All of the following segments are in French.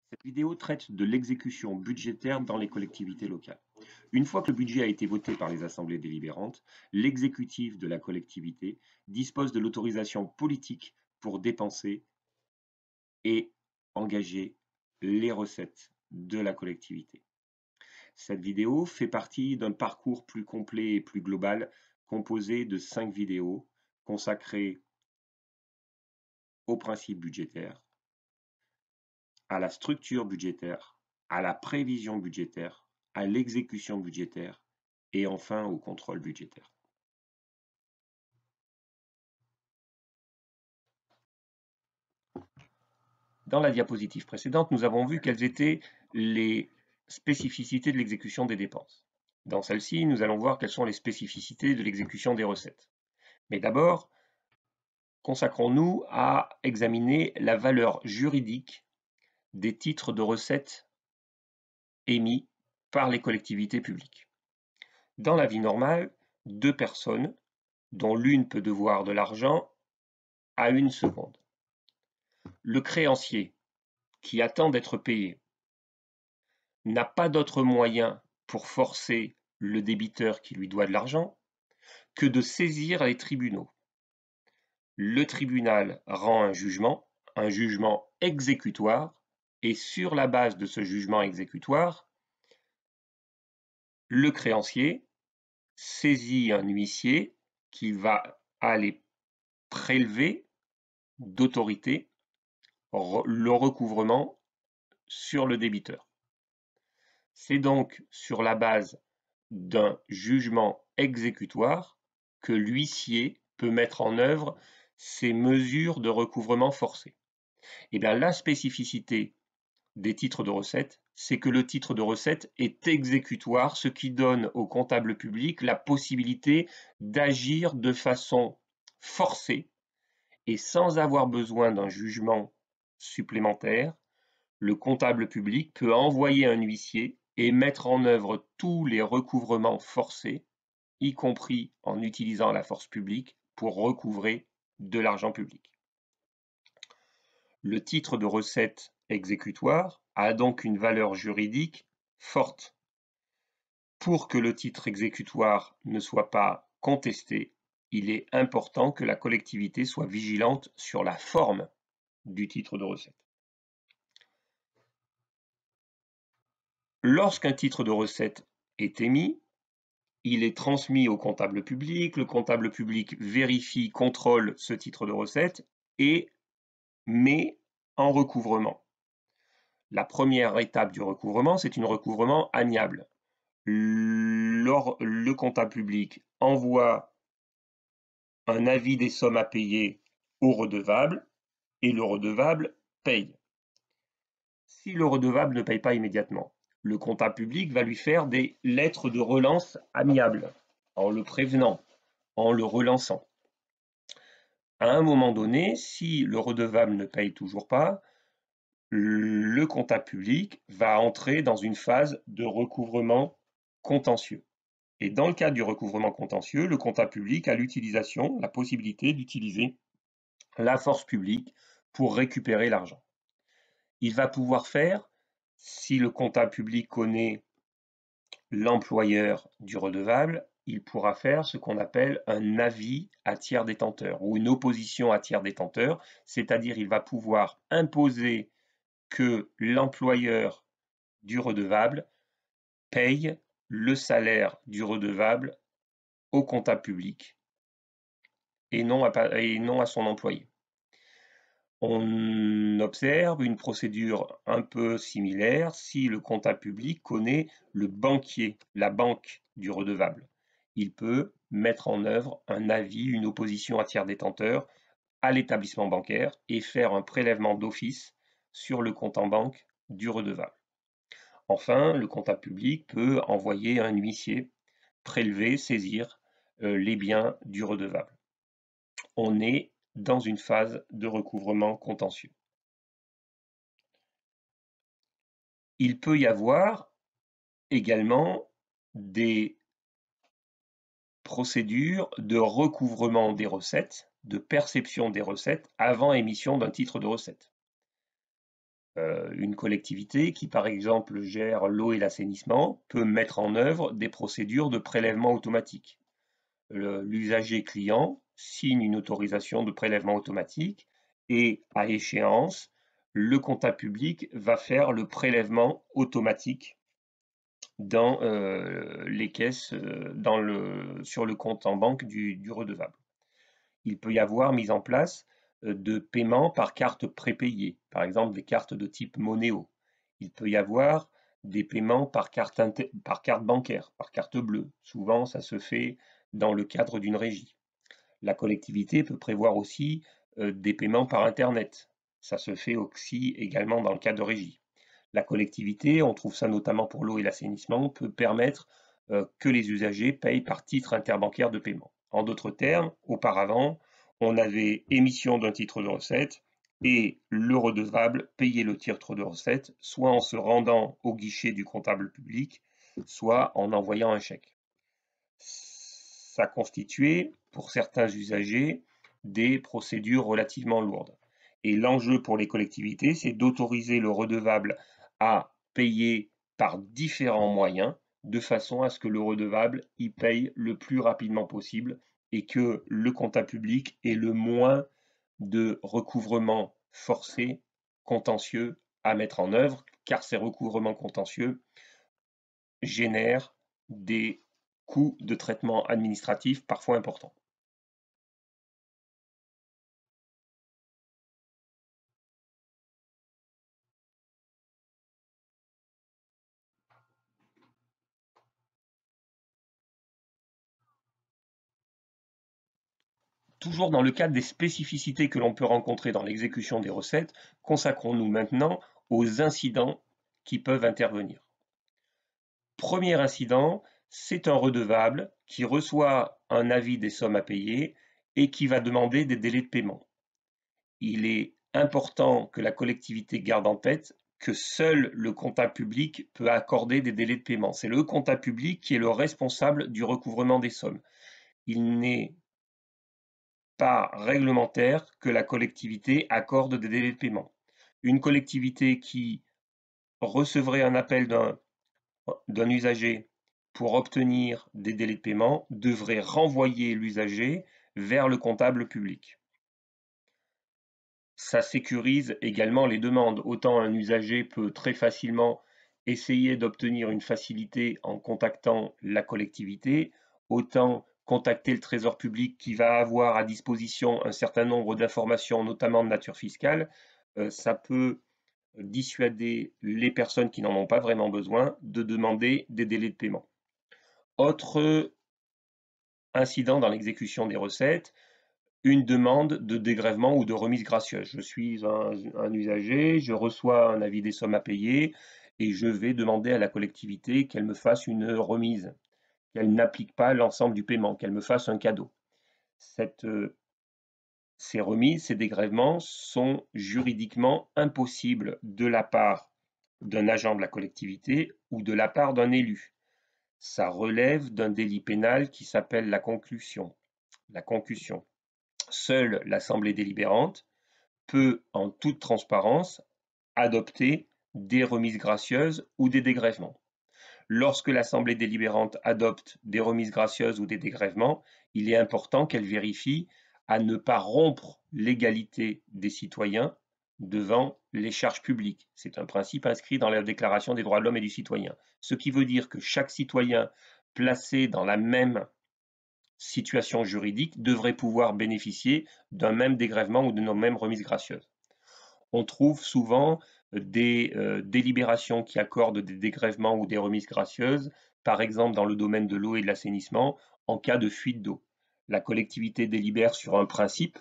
Cette vidéo traite de l'exécution budgétaire dans les collectivités locales. Une fois que le budget a été voté par les assemblées délibérantes, l'exécutif de la collectivité dispose de l'autorisation politique pour dépenser et engager les recettes de la collectivité. Cette vidéo fait partie d'un parcours plus complet et plus global composé de 5 vidéos consacrées aux principes budgétaires, à la structure budgétaire, à la prévision budgétaire, à l'exécution budgétaire et enfin au contrôle budgétaire. Dans la diapositive précédente, nous avons vu quelles étaient les spécificités de l'exécution des dépenses. Dans celle-ci, nous allons voir quelles sont les spécificités de l'exécution des recettes. Mais d'abord, consacrons-nous à examiner la valeur juridique des titres de recettes émis par les collectivités publiques. Dans la vie normale, deux personnes, dont l'une peut devoir de l'argent à une seconde. Le créancier, qui attend d'être payé, n'a pas d'autre moyen pour forcer le débiteur qui lui doit de l'argent que de saisir les tribunaux. Le tribunal rend un jugement exécutoire, et sur la base de ce jugement exécutoire, le créancier saisit un huissier qui va aller prélever d'autorité le recouvrement sur le débiteur. C'est donc sur la base d'un jugement exécutoire que l'huissier peut mettre en œuvre ces mesures de recouvrement forcé. Et bien, la spécificité des titres de recette, c'est que le titre de recette est exécutoire, ce qui donne au comptable public la possibilité d'agir de façon forcée et sans avoir besoin d'un jugement supplémentaire. Le comptable public peut envoyer un huissier et mettre en œuvre tous les recouvrements forcés, y compris en utilisant la force publique pour recouvrer de l'argent public. Le titre de recette exécutoire a donc une valeur juridique forte. Pour que le titre exécutoire ne soit pas contesté, il est important que la collectivité soit vigilante sur la forme du titre de recette. Lorsqu'un titre de recette est émis, il est transmis au comptable public, le comptable public vérifie, contrôle ce titre de recette et met en recouvrement. La première étape du recouvrement, c'est un recouvrement amiable. Le comptable public envoie un avis des sommes à payer au redevable et le redevable paye. Si le redevable ne paye pas immédiatement, le comptable public va lui faire des lettres de relance amiables, en le prévenant, en le relançant. À un moment donné, si le redevable ne paye toujours pas, le comptable public va entrer dans une phase de recouvrement contentieux. Et dans le cadre du recouvrement contentieux, le comptable public a la possibilité d'utiliser la force publique pour récupérer l'argent. Il va pouvoir faire, si le comptable public connaît l'employeur du redevable, il pourra faire ce qu'on appelle un avis à tiers détenteur ou une opposition à tiers détenteur, c'est-à-dire il va pouvoir imposer que l'employeur du redevable paye le salaire du redevable au comptable public et non à son employé. On observe une procédure un peu similaire si le comptable public connaît le banquier, la banque du redevable. Il peut mettre en œuvre un avis, une opposition à tiers détenteur à l'établissement bancaire et faire un prélèvement d'office sur le compte en banque du redevable. Enfin, le comptable public peut envoyer un huissier prélever, saisir les biens du redevable. On est dans une phase de recouvrement contentieux. Il peut y avoir également des procédures de recouvrement des recettes, de perception des recettes avant émission d'un titre de recette. Une collectivité qui, par exemple, gère l'eau et l'assainissement peut mettre en œuvre des procédures de prélèvement automatique. L'usager client signe une autorisation de prélèvement automatique et, à échéance, le comptable public va faire le prélèvement automatique dans les caisses, sur le compte en banque du redevable. Il peut y avoir mise en place de paiements par carte prépayée, par exemple des cartes de type Monéo. Il peut y avoir des paiements par carte bancaire, par carte bleue. Souvent, ça se fait dans le cadre d'une régie. La collectivité peut prévoir aussi des paiements par Internet. Ça se fait aussi également dans le cadre de régie. La collectivité, on trouve ça notamment pour l'eau et l'assainissement, peut permettre que les usagers payent par titre interbancaire de paiement. En d'autres termes, auparavant, on avait émission d'un titre de recette et le redevable payait le titre de recette, soit en se rendant au guichet du comptable public, soit en envoyant un chèque. Ça constituait, pour certains usagers, des procédures relativement lourdes. Et l'enjeu pour les collectivités, c'est d'autoriser le redevable à payer par différents moyens, de façon à ce que le redevable y paye le plus rapidement possible et que le comptable public ait le moins de recouvrements forcés, contentieux à mettre en œuvre, car ces recouvrements contentieux génèrent des coûts de traitement administratif parfois importants. Toujours dans le cadre des spécificités que l'on peut rencontrer dans l'exécution des recettes, consacrons-nous maintenant aux incidents qui peuvent intervenir. Premier incident, c'est un redevable qui reçoit un avis des sommes à payer et qui va demander des délais de paiement. Il est important que la collectivité garde en tête que seul le comptable public peut accorder des délais de paiement. C'est le comptable public qui est le responsable du recouvrement des sommes. Il n'est pas réglementaire que la collectivité accorde des délais de paiement. Une collectivité qui recevrait un appel d'un usager pour obtenir des délais de paiement devrait renvoyer l'usager vers le comptable public. Ça sécurise également les demandes. Autant un usager peut très facilement essayer d'obtenir une facilité en contactant la collectivité, autant contacter le Trésor public qui va avoir à disposition un certain nombre d'informations, notamment de nature fiscale, ça peut dissuader les personnes qui n'en ont pas vraiment besoin de demander des délais de paiement. Autre incident dans l'exécution des recettes, une demande de dégrèvement ou de remise gracieuse. Je suis un usager, je reçois un avis des sommes à payer et je vais demander à la collectivité qu'elle me fasse une remise, qu'elle n'applique pas l'ensemble du paiement, qu'elle me fasse un cadeau. Ces remises, ces dégrèvements sont juridiquement impossibles de la part d'un agent de la collectivité ou de la part d'un élu. Ça relève d'un délit pénal qui s'appelle la concussion. Seule l'Assemblée délibérante peut, en toute transparence, adopter des remises gracieuses ou des dégrèvements. Lorsque l'Assemblée délibérante adopte des remises gracieuses ou des dégrèvements, il est important qu'elle vérifie à ne pas rompre l'égalité des citoyens devant les charges publiques. C'est un principe inscrit dans la Déclaration des droits de l'homme et du citoyen. Ce qui veut dire que chaque citoyen placé dans la même situation juridique devrait pouvoir bénéficier d'un même dégrèvement ou d'une même remise gracieuse. On trouve souvent des délibérations qui accordent des dégrèvements ou des remises gracieuses, par exemple dans le domaine de l'eau et de l'assainissement, en cas de fuite d'eau. La collectivité délibère sur un principe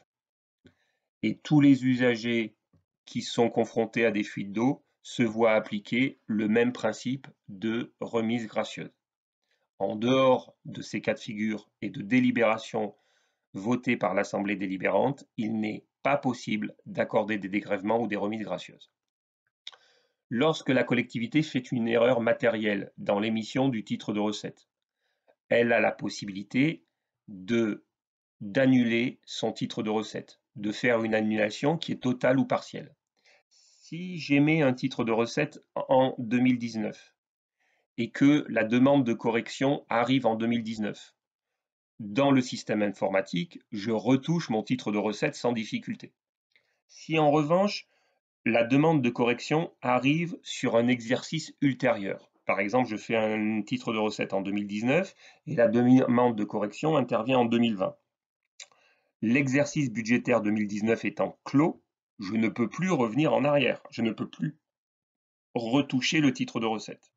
et tous les usagers qui sont confrontés à des fuites d'eau se voient appliquer le même principe de remise gracieuse. En dehors de ces cas de figure et de délibérations votées par l'Assemblée délibérante, il n'est pas possible d'accorder des dégrèvements ou des remises gracieuses. Lorsque la collectivité fait une erreur matérielle dans l'émission du titre de recette, elle a la possibilité d'annuler son titre de recette, de faire une annulation qui est totale ou partielle. Si j'émets un titre de recette en 2019 et que la demande de correction arrive en 2019, dans le système informatique, je retouche mon titre de recette sans difficulté. Si en revanche, la demande de correction arrive sur un exercice ultérieur, par exemple, je fais un titre de recette en 2019 et la demande de correction intervient en 2020. L'exercice budgétaire 2019 étant clos, je ne peux plus revenir en arrière, je ne peux plus retoucher le titre de recette.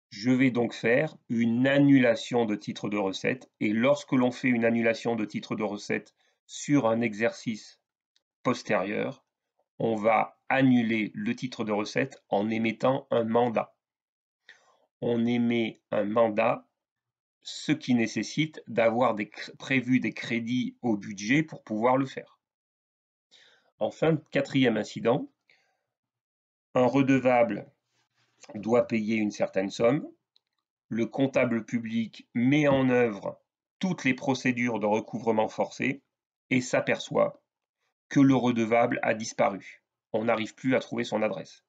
Je vais donc faire une annulation de titre de recette et lorsque l'on fait une annulation de titre de recette sur un exercice postérieur, on va annuler le titre de recette en émettant un mandat. On émet un mandat, ce qui nécessite d'avoir prévu des crédits au budget pour pouvoir le faire. Enfin, quatrième incident, un redevable doit payer une certaine somme. Le comptable public met en œuvre toutes les procédures de recouvrement forcé et s'aperçoit que le redevable a disparu. On n'arrive plus à trouver son adresse.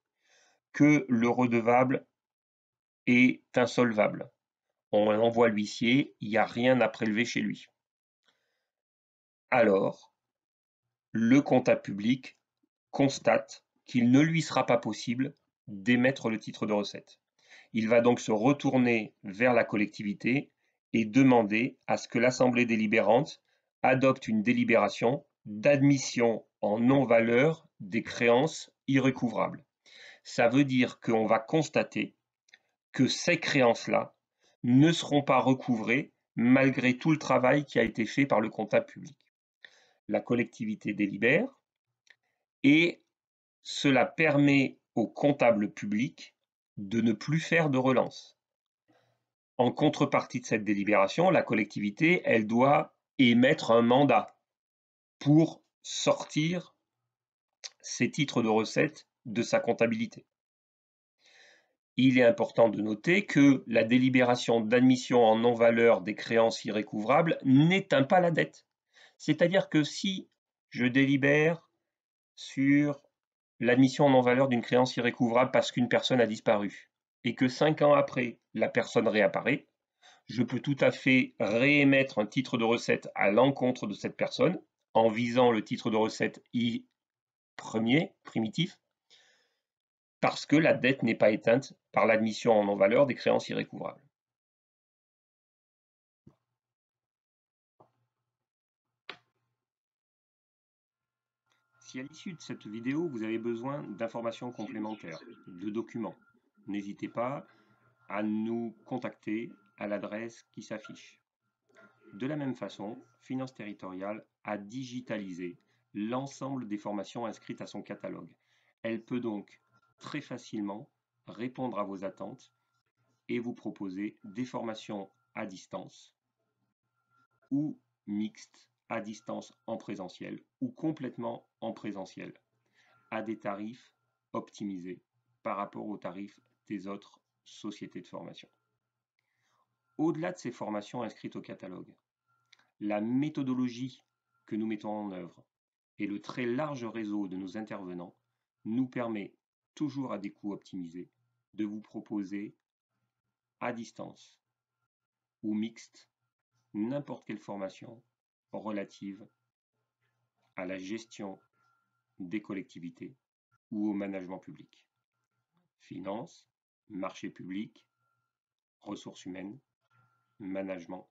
Que le redevable est insolvable. On envoie l'huissier, il n'y a rien à prélever chez lui. Alors, le comptable public constate qu'il ne lui sera pas possible d'émettre le titre de recette. Il va donc se retourner vers la collectivité et demander à ce que l'Assemblée délibérante adopte une délibération d'admission en non-valeur des créances irrécouvrables. Ça veut dire qu'on va constater que ces créances-là ne seront pas recouvrées malgré tout le travail qui a été fait par le comptable public. La collectivité délibère et cela permet au comptable public de ne plus faire de relance. En contrepartie de cette délibération, la collectivité, elle doit émettre un mandat pour sortir ses titres de recettes de sa comptabilité. Il est important de noter que la délibération d'admission en non-valeur des créances irrécouvrables n'éteint pas la dette. C'est-à-dire que si je délibère sur l'admission en non-valeur d'une créance irrécouvrable parce qu'une personne a disparu et que 5 ans après, la personne réapparaît, je peux tout à fait réémettre un titre de recette à l'encontre de cette personne en visant le titre de recette I premier, primitif, parce que la dette n'est pas éteinte par l'admission en non-valeur des créances irrécouvrables. Si à l'issue de cette vidéo, vous avez besoin d'informations complémentaires, de documents, n'hésitez pas à nous contacter à l'adresse qui s'affiche. De la même façon, Finance Territoriale a digitalisé l'ensemble des formations inscrites à son catalogue. Elle peut donc très facilement répondre à vos attentes et vous proposer des formations à distance ou mixtes, à distance en présentiel ou complètement en présentiel, à des tarifs optimisés par rapport aux tarifs des autres sociétés de formation. Au-delà de ces formations inscrites au catalogue, la méthodologie que nous mettons en œuvre et le très large réseau de nos intervenants nous permet, toujours à des coûts optimisés, de vous proposer à distance ou mixte n'importe quelle formation relative à la gestion des collectivités ou au management public. Finance, marché public, ressources humaines, management,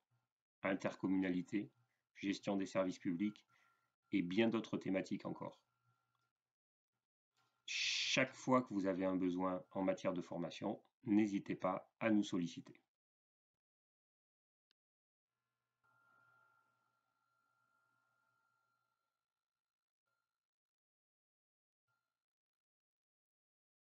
intercommunalité, gestion des services publics et bien d'autres thématiques encore. Chaque fois que vous avez un besoin en matière de formation, n'hésitez pas à nous solliciter.